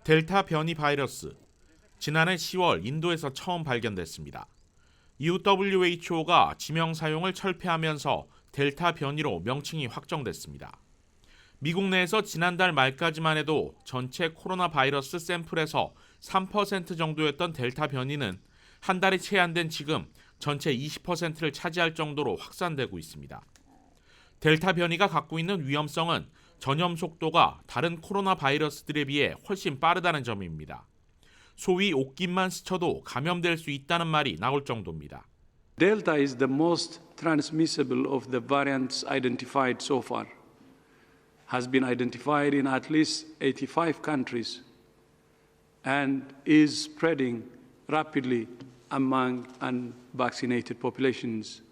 델타 변이 바이러스, 지난해 10월 인도에서 처음 발견됐습니다. 이후 WHO가 지명 사용을 철폐하면서 델타 변이로 명칭이 확정됐습니다. 미국 내에서 지난달 말까지만 해도 전체 코로나 바이러스 샘플에서 3% 정도였던 델타 변이는 한 달이 채 안 된 지금 전체 20%를 차지할 정도로 확산되고 있습니다. 델타 변이가 갖고 있는 위험성은 전염 속도가 다른 코로나 바이러스들에 비해 훨씬 빠르다는 점입니다. 소위 옷깃만 스쳐도 감염될 수 있다는 말이 나올 정도입니다. Delta is the most transmissible of the variants identified so far. Has been identified in at least 85 countries and is spreading rapidly among unvaccinated populations.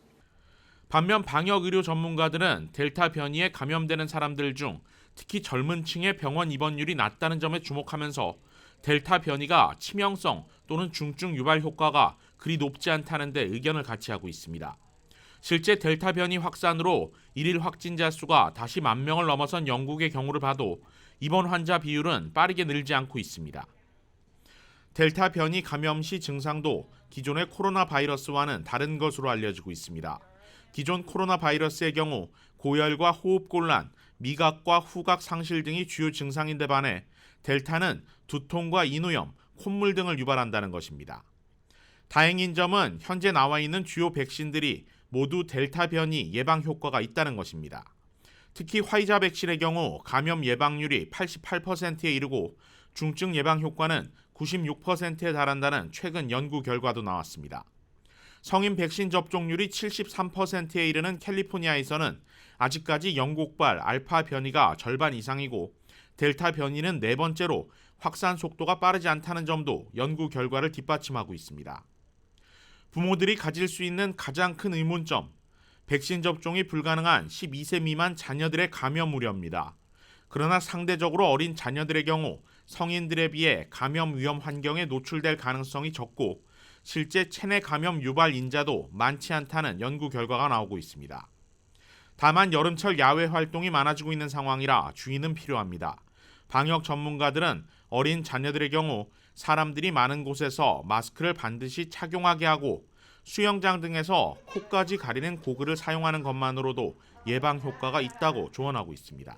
반면 방역 의료 전문가들은 델타 변이에 감염되는 사람들 중 특히 젊은 층의 병원 입원율이 낮다는 점에 주목하면서 델타 변이가 치명성 또는 중증 유발 효과가 그리 높지 않다는 데 의견을 같이 하고 있습니다. 실제 델타 변이 확산으로 일일 확진자 수가 다시 10,000명을 넘어선 영국의 경우를 봐도 입원 환자 비율은 빠르게 늘지 않고 있습니다. 델타 변이 감염 시 증상도 기존의 코로나 바이러스와는 다른 것으로 알려지고 있습니다. 기존 코로나 바이러스의 경우 고열과 호흡곤란, 미각과 후각 상실 등이 주요 증상인데 반해 델타는 두통과 인후염, 콧물 등을 유발한다는 것입니다. 다행인 점은 현재 나와 있는 주요 백신들이 모두 델타 변이 예방 효과가 있다는 것입니다. 특히 화이자 백신의 경우 감염 예방률이 88%에 이르고 중증 예방 효과는 96%에 달한다는 최근 연구 결과도 나왔습니다. 성인 백신 접종률이 73%에 이르는 캘리포니아에서는 아직까지 영국발 알파 변이가 절반 이상이고 델타 변이는 네 번째로 확산 속도가 빠르지 않다는 점도 연구 결과를 뒷받침하고 있습니다. 부모들이 가질 수 있는 가장 큰 의문점, 백신 접종이 불가능한 12세 미만 자녀들의 감염 우려입니다. 그러나 상대적으로 어린 자녀들의 경우 성인들에 비해 감염 위험 환경에 노출될 가능성이 적고 실제 체내 감염 유발 인자도 많지 않다는 연구 결과가 나오고 있습니다. 다만 여름철 야외 활동이 많아지고 있는 상황이라 주의는 필요합니다. 방역 전문가들은 어린 자녀들의 경우 사람들이 많은 곳에서 마스크를 반드시 착용하게 하고 수영장 등에서 코까지 가리는 고글을 사용하는 것만으로도 예방 효과가 있다고 조언하고 있습니다.